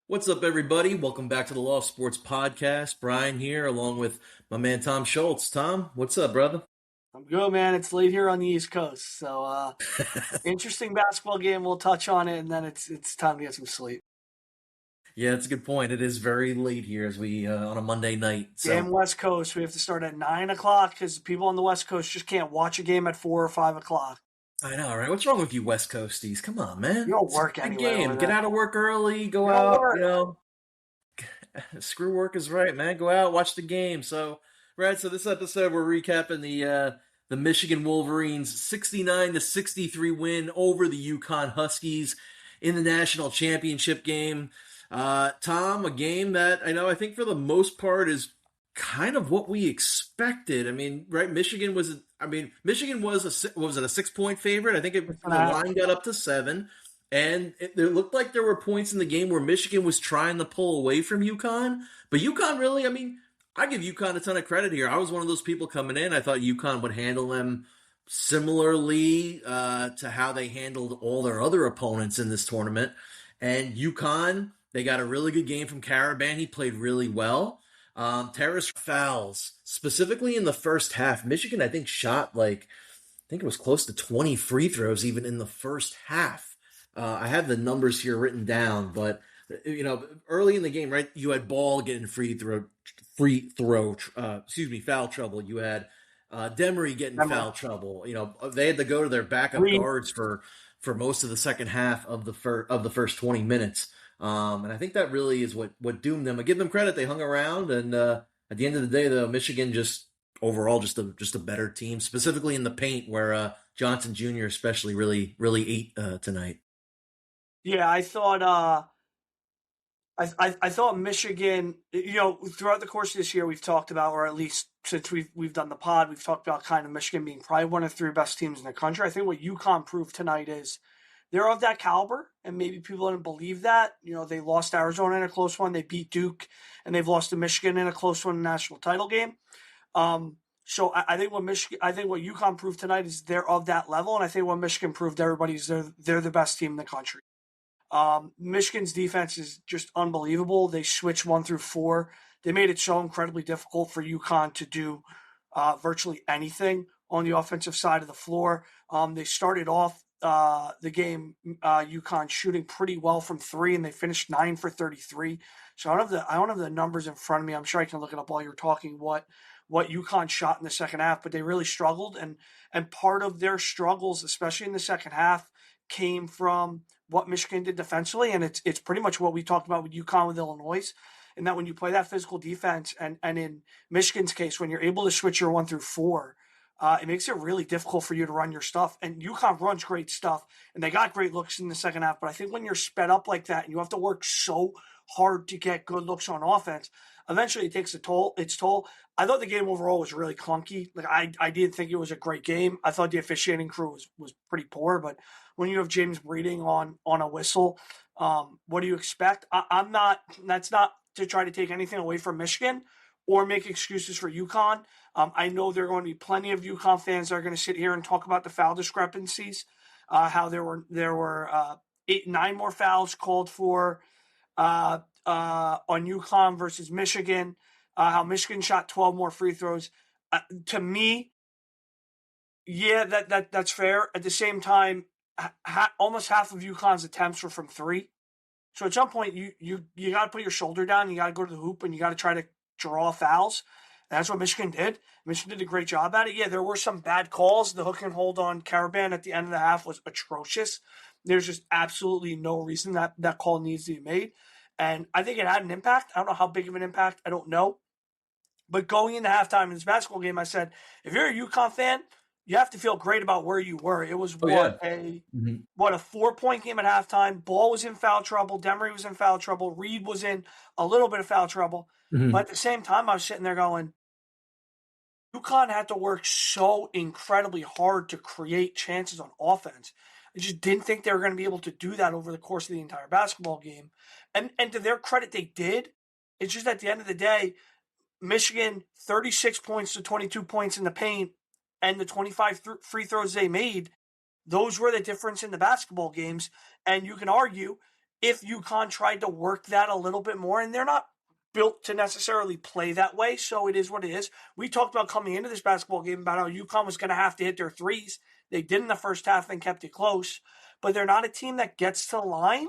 What's up, everybody? Welcome back to the Loft Sports podcast. Brian here, along with my man Tom Schultz. Tom, what's up, brother? I'm good, man. It's late here on the East Coast, so interesting basketball game. We'll touch on it, and then it's time to get some sleep. Yeah, that's a good point. It is very late here as we on a Monday night. Damn So West Coast, we have to start at 9 o'clock because people on the West Coast just can't watch a game at 4 or 5 o'clock. I know, right? What's wrong with you, West Coasties? Come on, You man. don't It's a work big anywhere over game. Get there. out of work early. Go You don't out. work. Screw work is right, man. Go out, watch the game. So, right. So this episode we're recapping the Michigan Wolverines 69-63 win over the UConn Huskies in the national championship game. Tom, a game that I think for the most part is kind of what we expected. I mean, right? Michigan was what was it, a 6 point favorite? I think the line got up to 7. And it looked like there were points in the game where Michigan was trying to pull away from UConn. But UConn really, I give UConn a ton of credit here. I was one of those people coming in. I thought UConn would handle them similarly to how they handled all their other opponents in this tournament. And UConn, they got a really good game from Caravan. He played really well. Terrace fouls, specifically in the first half. Michigan, I think, shot I think it was close to 20 free throws even in the first half. I have the numbers here written down, but early in the game, right? You had Ball getting foul trouble. You had Demery getting foul trouble. They had to go to their backup guards for most of the second half of the first 20 minutes. And I think that really is what doomed them. I give them credit; they hung around, and at the end of the day, though, Michigan just overall just a better team, specifically in the paint, where Johnson Jr. especially really ate tonight. Yeah, I thought I thought Michigan. Throughout the course of this year, we've talked about, or at least since we've done the pod, we've talked about kind of Michigan being probably one of the three best teams in the country. I think what UConn proved tonight is they're of that caliber, and maybe people didn't believe that. They lost Arizona in a close one, they beat Duke, and they've lost to Michigan in a close one, in the national title game. So I think what UConn proved tonight is they're of that level, and I think what Michigan proved to everybody is they're the best team in the country. Michigan's defense is just unbelievable. They switched 1 through 4. They made it so incredibly difficult for UConn to do virtually anything on the offensive side of the floor. They started off the game, UConn shooting pretty well from 3, and they finished 9 for 33. So I don't have the numbers in front of me. I'm sure I can look it up while you're talking what UConn shot in the second half, but they really struggled, and part of their struggles, especially in the second half, came from what Michigan did defensively, and it's pretty much what we talked about with UConn with Illinois, and that when you play that physical defense, and in Michigan's case, when you're able to switch your 1 through 4, it makes it really difficult for you to run your stuff. And UConn runs great stuff, and they got great looks in the second half. But I think when you're sped up like that, and you have to work so hard to get good looks on offense, eventually it takes its toll. I thought the game overall was really clunky. Like I didn't think it was a great game. I thought the officiating crew was pretty poor, but when you have James Breeding on a whistle, what do you expect? I'm not. That's not to try to take anything away from Michigan or make excuses for UConn. I know there are going to be plenty of UConn fans that are going to sit here and talk about the foul discrepancies, how there were 9 more fouls called for on UConn versus Michigan, how Michigan shot 12 more free throws. To me, yeah, that's fair. At the same time, almost half of UConn's attempts were from 3. So at some point, you got to put your shoulder down. You got to go to the hoop, and you got to try to draw fouls. And that's what Michigan did. Michigan did a great job at it. Yeah, there were some bad calls. The hook and hold on Caravan at the end of the half was atrocious. There's just absolutely no reason that call needs to be made. And I think it had an impact. I don't know how big of an impact. I don't know. But going into halftime in this basketball game, I said, if you're a UConn fan, you have to feel great about where you were. It was a 4-point game at halftime. Ball was in foul trouble. Demery was in foul trouble. Reed was in a little bit of foul trouble. Mm-hmm. But at the same time, I was sitting there going, UConn had to work so incredibly hard to create chances on offense. I just didn't think they were going to be able to do that over the course of the entire basketball game. And to their credit, they did. It's just at the end of the day, Michigan, 36 points to 22 points in the paint, and the 25 free throws they made, those were the difference in the basketball games. And you can argue if UConn tried to work that a little bit more, and they're not built to necessarily play that way, so it is what it is. We talked about coming into this basketball game about how UConn was going to have to hit their threes. They did in the first half and kept it close, but they're not a team that gets to the line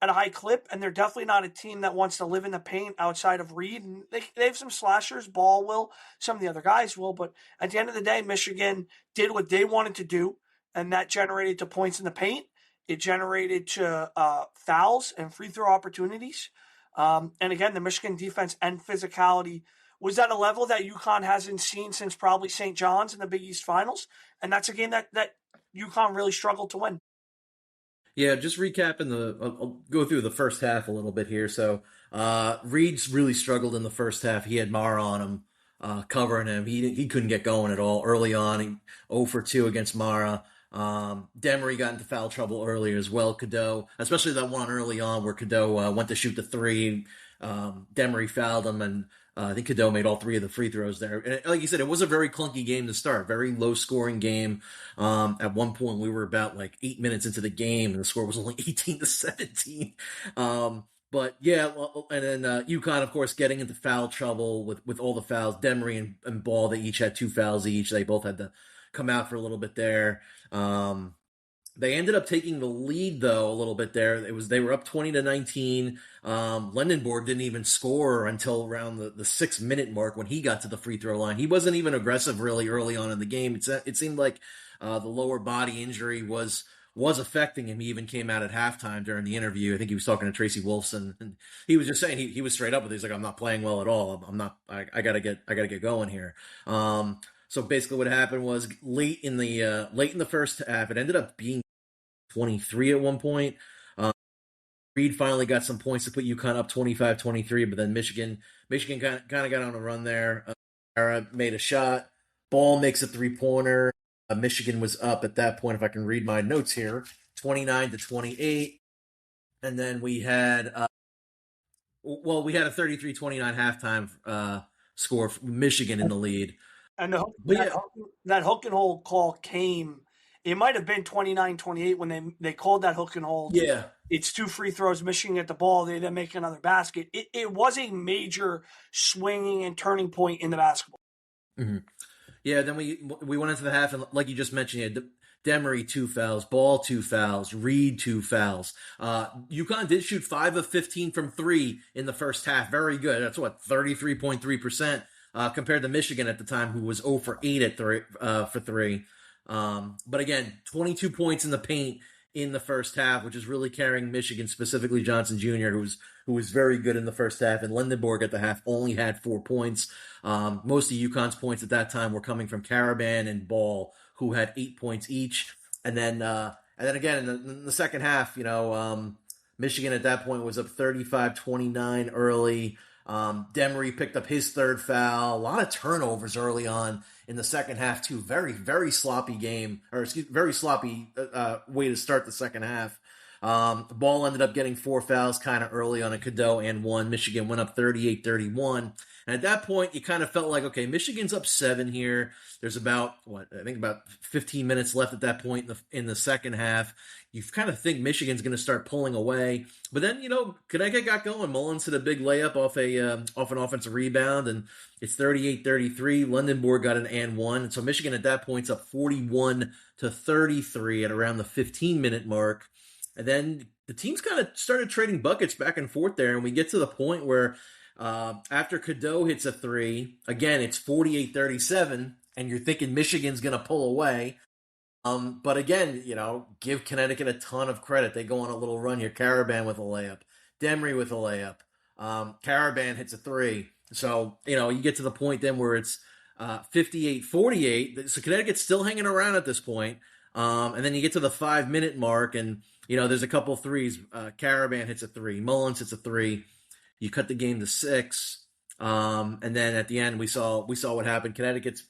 at a high clip, and they're definitely not a team that wants to live in the paint outside of Reed. And they have some slashers. Ball will, some of the other guys will, but at the end of the day, Michigan did what they wanted to do, and that generated to points in the paint. It generated to fouls and free throw opportunities. And again, the Michigan defense and physicality was at a level that UConn hasn't seen since probably St. John's in the Big East Finals. And that's a game that UConn really struggled to win. Yeah, just recapping I'll go through the first half a little bit here. So, Reed's really struggled in the first half. He had Mara on him, covering him. He couldn't get going at all early on. He 0 for 2 against Mara. Demery got into foul trouble earlier as well. Cadeau, especially that one early on where Cadeau went to shoot the three. Demery fouled him, and I think Cadeau made all 3 of the free throws there. And like you said, it was a very clunky game to start, very low scoring game. At one point, we were about like 8 minutes into the game, and the score was only 18-17. But yeah, well, and then UConn, of course, getting into foul trouble with all the fouls. Demery and Ball, they each had 2 fouls each. They both had to come out for a little bit there. They ended up taking the lead though a little bit there. They were up 20-19. Lendenborg didn't even score until around the 6-minute mark when he got to the free throw line. He wasn't even aggressive really early on in the game. It seemed like the lower body injury was affecting him. He even came out at halftime during the interview. I think he was talking to Tracy Wolfson, and he was just saying he was straight up with it. He's like, I'm not playing well at all. I'm not. I gotta get going here. So basically, what happened was late in the first half, it ended up being 23 at one point. Reed finally got some points to put UConn up 25-23, but then Michigan kind of got on a run there. Ara made a shot. Ball makes a 3-pointer. Michigan was up at that point, if I can read my notes here, 29-28. And then we had a 33-29 halftime score for Michigan in the lead. And But yeah, that hook and hold call came. It might have been 29-28 when they called that hook and hold. yeah. It's 2 free throws. Michigan get the ball. They then make another basket. It was a major swinging and turning point in the basketball. Mm-hmm. Yeah, then we went into the half, and like you just mentioned, you had Demery 2 fouls, Ball 2 fouls, Reed 2 fouls. UConn did shoot 5 of 15 from 3 in the first half. Very good. That's 33.3%. Compared to Michigan at the time, who was 0 for 8 for 3. But again, 22 points in the paint in the first half, which is really carrying Michigan, specifically Johnson Jr., who was very good in the first half. And Lendenborg at the half only had 4 points. Most of UConn's points at that time were coming from Caravan and Ball, who had 8 points each. And then again in the second half, Michigan at that point was up 35-29 early. Demery picked up his 3rd foul. A lot of turnovers early on in the second half too. Very, very sloppy game, very sloppy way to start the second half. Ball ended up getting 4 fouls kind of early on a Cadeau and 1. Michigan went up 38-31. And at that point, you kind of felt like, okay, Michigan's up 7 here. There's about 15 minutes left at that point in the second half. You kind of think Michigan's going to start pulling away. But then, Connecticut got going. Mullins hit a big layup off an offensive rebound, and it's 38-33. Lendenborg got an and 1. And so Michigan at that point's up 41-33 at around the 15-minute mark. And then the teams kind of started trading buckets back and forth there, and we get to the point where after Cadeau hits a 3, again, it's 48-37, and you're thinking Michigan's going to pull away. But again, give Connecticut a ton of credit. They go on a little run here. Caravan with a layup. Demery with a layup. Caravan hits a 3. So, you get to the point then where it's 58-48. So Connecticut's still hanging around at this point. And then you get to the 5-minute mark, and there's a couple threes. Caravan hits a 3. Mullins hits a 3. You cut the game to 6. And then at the end, we saw what happened. Connecticut's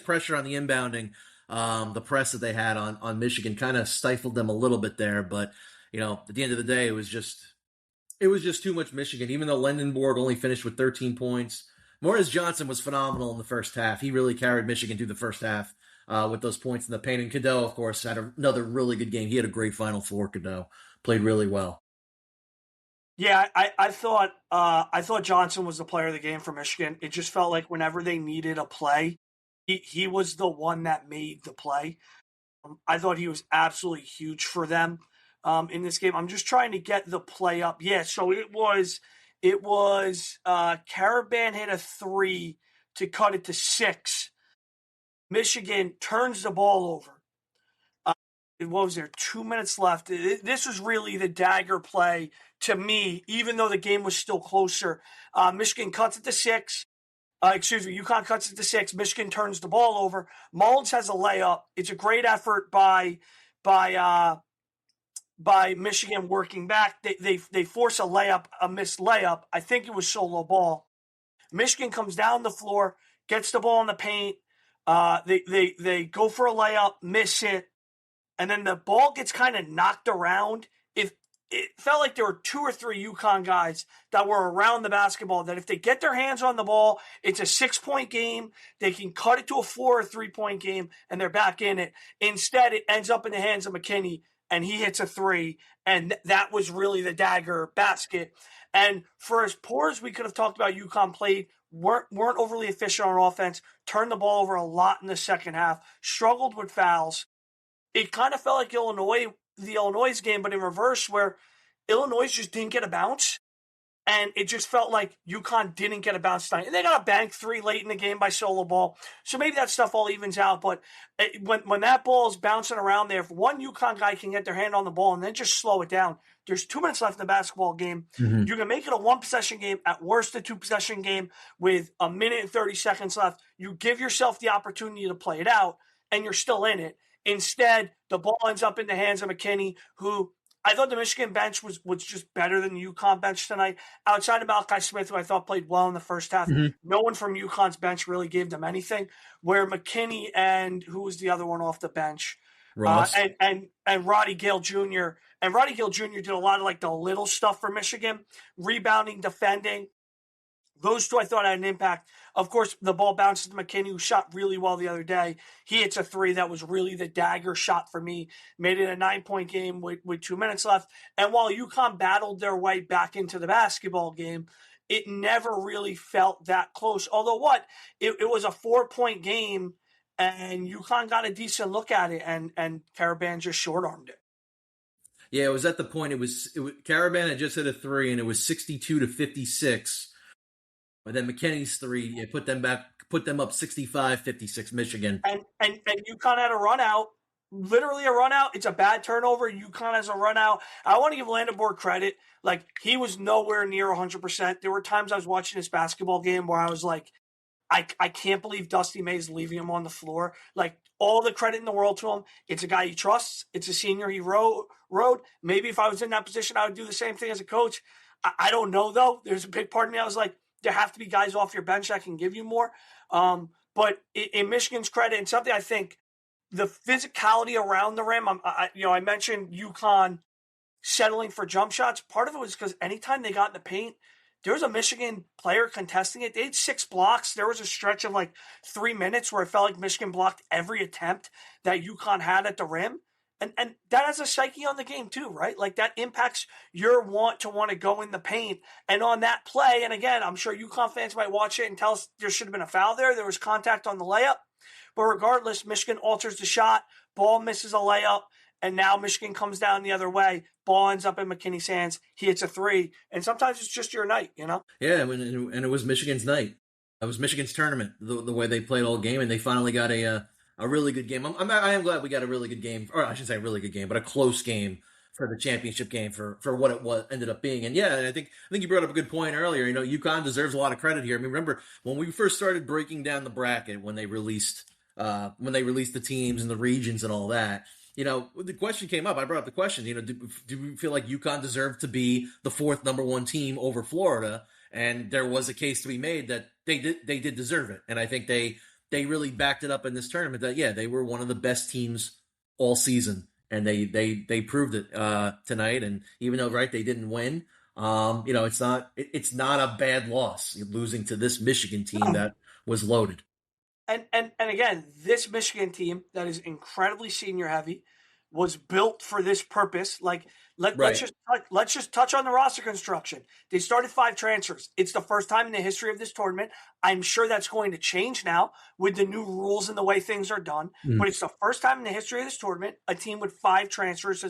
pressure on the inbounding, the press that they had on Michigan kind of stifled them a little bit there. But at the end of the day, it was just too much Michigan. Even though Lendenborg only finished with 13 points, Morris Johnson was phenomenal in the first half. He really carried Michigan through the first half. With those points in the paint. And Cadeau, of course, had another really good game. He had a great Final Four, Cadeau. Played really well. Yeah, I thought Johnson was the player of the game for Michigan. It just felt like whenever they needed a play, he was the one that made the play. I thought he was absolutely huge for them in this game. I'm just trying to get the play up. Yeah, so it was Caravan hit a three to cut it to 6. Michigan turns the ball over. Uh, what was there? 2 minutes left. This was really the dagger play to me, even though the game was still closer. Michigan cuts it to 6. UConn cuts it to 6. Michigan turns the ball over. Mullins has a layup. It's a great effort by uh, by Michigan working back. They force a missed layup. I think it was solo ball. Michigan comes down the floor, gets the ball in the paint. They go for a layup, miss it, and then the ball gets kind of knocked around. If it felt like there were 2 or 3 UConn guys that were around the basketball that if they get their hands on the ball, it's a 6-point game. They can cut it to a 4 or 3-point game, and they're back in it. Instead, it ends up in the hands of McKinney, and he hits a 3, and that was really the dagger basket. And for as poor as we could have talked about UConn played, weren't overly efficient on offense, turned the ball over a lot in the second half, struggled with fouls. It kind of felt like the Illinois game, but in reverse, where Illinois just didn't get a bounce. And it just felt like UConn didn't get a bounce tonight. And they got a bank 3 late in the game by solo ball. So maybe that stuff all evens out. But when that ball is bouncing around there, if one UConn guy can get their hand on the ball and then just slow it down, there's 2 minutes left in the basketball game. Mm-hmm. You can make it a 1-possession game, at worst a 2-possession game with a minute and 30 seconds left. You give yourself the opportunity to play it out, and you're still in it. Instead, the ball ends up in the hands of McKinney, who I thought the Michigan bench was just better than the UConn bench tonight. Outside of Malachi Smith, who I thought played well in the first half, Mm-hmm. no one from UConn's bench really gave them anything. Where McKinney and who was the other one off the bench, Ross. and Roddy Gale Jr. And Roddy Gale Jr. did a lot of like the little stuff for Michigan, rebounding, defending. Those two I thought had an impact. Of course, the ball bounces to McKinney, who shot really well the other day. He hits a 3 that was really the dagger shot for me. Made it a 9-point game with 2 minutes left. And while UConn battled their way back into the basketball game, it never really felt that close. Although it was a 4-point game, and UConn got a decent look at it, and Caravan just short-armed it. Yeah, it was at the point. It was Caravan had just hit a 3, and it was 62-56. But then McKinney's 3, put them up 65-56. Michigan. And UConn had a run out, literally a run out. It's a bad turnover. UConn has a run out. I want to give Landabor credit. Like, he was nowhere near 100%. There were times I was watching this basketball game where I was like, I can't believe Dusty May's leaving him on the floor. Like, all the credit in the world to him. It's a guy he trusts. It's a senior he rode. Maybe if I was in that position, I would do the same thing as a coach. I don't know, though. There's a big part of me I was like, there have to be guys off your bench that can give you more. But in Michigan's credit, and something I think, the physicality around the rim, I mentioned UConn settling for jump shots. Part of it was because anytime they got in the paint, there was a Michigan player contesting it. They had 6 blocks. There was a stretch of like 3 minutes where it felt like Michigan blocked every attempt that UConn had at the rim. And that has a psyche on the game too, right? Like, that impacts your want to go in the paint. And on that play, and again, I'm sure UConn fans might watch it and tell us there should have been a foul there. There was contact on the layup. But regardless, Michigan alters the shot. Ball misses a layup. And now Michigan comes down the other way. Ball ends up in McKinney's hands. He hits a 3. And sometimes it's just your night, you know? Yeah, and it was Michigan's night. It was Michigan's tournament, the way they played all game, and they finally got a really good game. I am glad we got a really good game, or I should say a really good game, but a close game for the championship game for what it was ended up being. And yeah, I think you brought up a good point earlier. You know, UConn deserves a lot of credit here. I mean, remember when we first started breaking down the bracket when they released the teams and the regions and all that. You know, the question came up. I brought up the question. You know, do we feel like UConn deserved to be the 4th number 1 team over Florida? And there was a case to be made that they did deserve it. And I think they really backed it up in this tournament. That they were one of the best teams all season, and they proved it tonight. And even though they didn't win, it's not a bad loss losing to this Michigan team that was loaded. And again, this Michigan team that is incredibly senior heavy, was built for this purpose. Like let's Right. just touch on the roster construction. They started 5 transfers. It's the first time in the history of this tournament. I'm sure that's going to change now with the new rules and the way things are done. Mm. But it's the first time in the history of this tournament a team with 5 transfers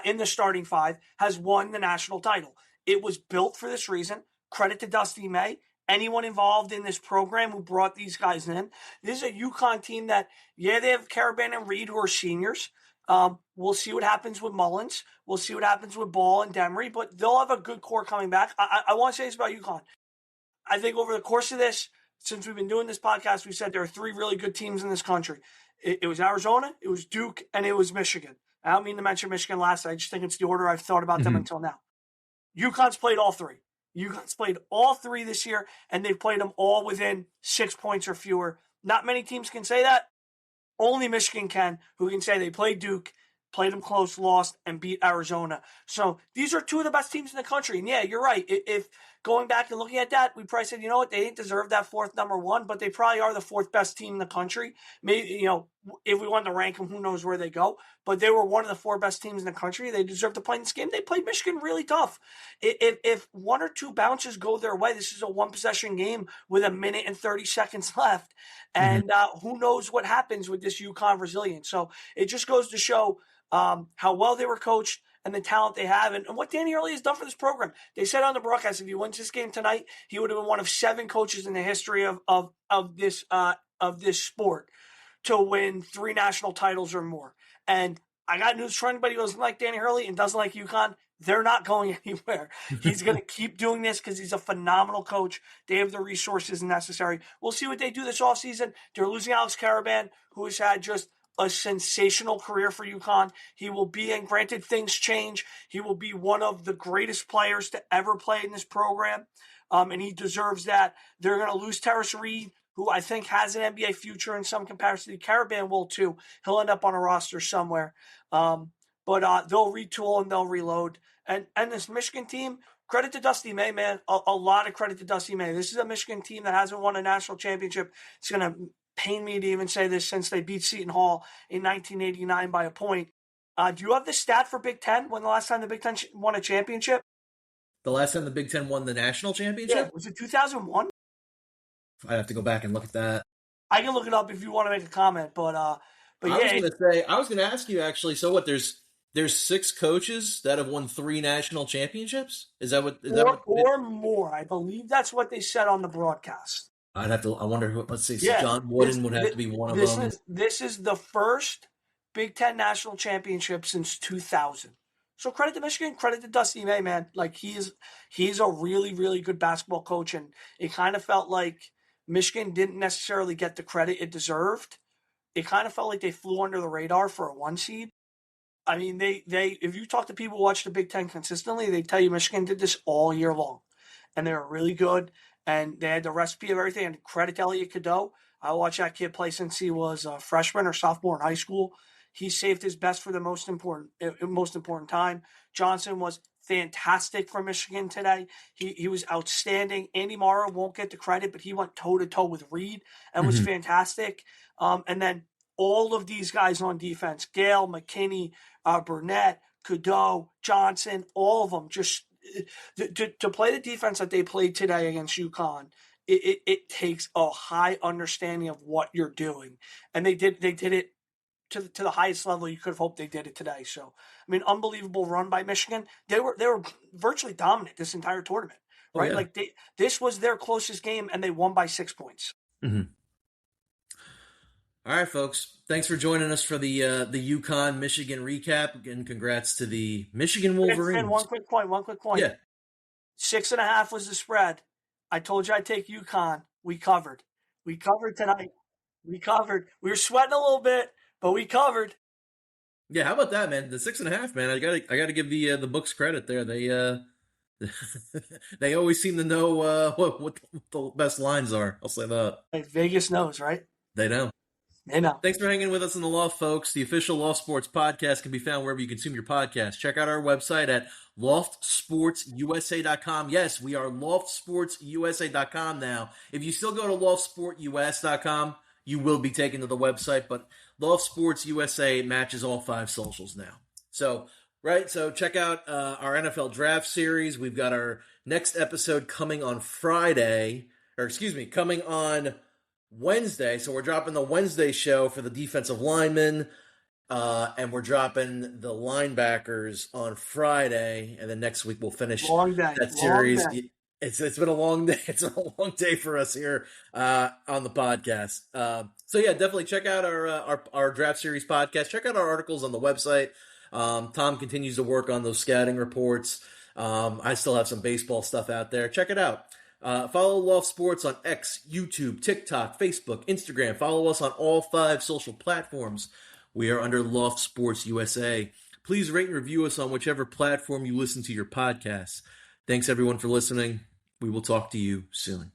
in the starting 5 has won the national title. It was built for this reason. Credit to Dusty May. Anyone involved in this program who brought these guys in. This is a UConn team that, yeah, they have Caravan and Reed who are seniors. We'll see what happens with Mullins. We'll see what happens with Ball and Demery, but they'll have a good core coming back. I want to say this about UConn. I think over the course of this, since we've been doing this podcast, we said there are 3 really good teams in this country. It was Arizona, it was Duke, and it was Michigan. I don't mean to mention Michigan last. I just think it's the order I've thought about them until now. UConn's played all 3. UConn's played all 3 this year, and they've played them all within 6 points or fewer. Not many teams can say that. Only Michigan can, who can say they played Duke, played them close, lost, and beat Arizona. So these are 2 of the best teams in the country. And yeah, you're right. If going back and looking at that, we probably said, you know what, they didn't deserve that 4th number 1, but they probably are the 4th best team in the country. Maybe, if we wanted to rank them, who knows where they go. But they were one of the 4 best teams in the country. They deserve to play in this game. They played Michigan really tough. If 1 or 2 bounces go their way, this is a 1-possession game with 1 minute and 30 seconds left. And who knows what happens with this UConn resilience. So it just goes to show how well they were coached and the talent they have and what Danny Early has done for this program. They said on the broadcast, if he wins this game tonight, he would have been one of 7 coaches in the history of this sport to win 3 national titles or more. And I got news for anybody who doesn't like Danny Hurley and doesn't like UConn. They're not going anywhere. He's going to keep doing this because he's a phenomenal coach. They have the resources necessary. We'll see what they do this offseason. They're losing Alex Caravan, who has had just a sensational career for UConn. He will be, and granted things change, he will be one of the greatest players to ever play in this program, and he deserves that. They're going to lose Terrace Reed, who I think has an NBA future in some capacity. Caravan will too. He'll end up on a roster somewhere. But they'll retool and they'll reload. And this Michigan team, credit to Dusty May, man. A lot of credit to Dusty May. This is a Michigan team that hasn't won a national championship. It's going to pain me to even say this since they beat Seton Hall in 1989 by a point. Do you have the stat for Big Ten? When the last time the Big Ten won a championship? The last time the Big Ten won the national championship? Yeah, was it 2001? I'd have to go back and look at that. I can look it up if you want to make a comment, but I yeah. was going to ask you actually. So what? There's 6 coaches that have won 3 national championships. Is that what? Or more? I believe that's what they said on the broadcast. I'd have to. I wonder who. Let's see. Yeah, John Wooden would have to be one of them. This is the first Big Ten national championship since 2000. So credit to Michigan, credit to Dusty May, man. Like he's a really, really good basketball coach, and it kind of felt like Michigan didn't necessarily get the credit it deserved. It kind of felt like they flew under the radar for a 1 seed. I mean, they if you talk to people who watch the Big Ten consistently, they tell you Michigan did this all year long, and they were really good. And they had the recipe of everything. And credit to Elliot Cadeau. I watched that kid play since he was a freshman or sophomore in high school. He saved his best for the most important time. Johnson was fantastic for Michigan today. He was outstanding. Andy Morrow won't get the credit, but he went toe-to-toe with Reed and was fantastic. And then all of these guys on defense, Gale, McKinney, Burnett, Cadeau, Johnson, all of them just – to play the defense that they played today against UConn, it takes a high understanding of what you're doing, and they did it to the highest level you could have hoped they did it today. So, I mean, unbelievable run by Michigan. They were virtually dominant this entire tournament, right? Oh, yeah. This was their closest game, and they won by 6 points. Mm-hmm. All right, folks. Thanks for joining us for the UConn Michigan recap, and congrats to the Michigan Wolverines. And one quick point. Yeah. 6.5 was the spread. I told you I'd take UConn. We covered. We covered tonight. We covered. We were sweating a little bit, but we covered. Yeah, how about that, man? The 6.5, man. I gotta give the books credit there. They always seem to know what the best lines are. I'll say that. Like Vegas knows, right? They know. They know. Thanks for hanging with us in the Loft, folks. The official Loft Sports podcast can be found wherever you consume your podcast. Check out our website at loftsportsusa.com. Yes, we are loftsportsusa.com now. If you still go to loftsportus.com, you will be taken to the website, but Loft Sports USA matches all 5 socials now. So, right, so check out our NFL draft series. We've got our next episode coming on Friday, coming on Wednesday. So we're dropping the Wednesday show for the defensive linemen, and we're dropping the linebackers on Friday, and then next week we'll finish that series. It's been a long day. It's a long day for us here on the podcast. So yeah, definitely check out our draft series podcast. Check out our articles on the website. Tom continues to work on those scouting reports. I still have some baseball stuff out there. Check it out. Follow Loft Sports on X, YouTube, TikTok, Facebook, Instagram. Follow us on all 5 social platforms. We are under Loft Sports USA. Please rate and review us on whichever platform you listen to your podcasts. Thanks, everyone, for listening. We will talk to you soon.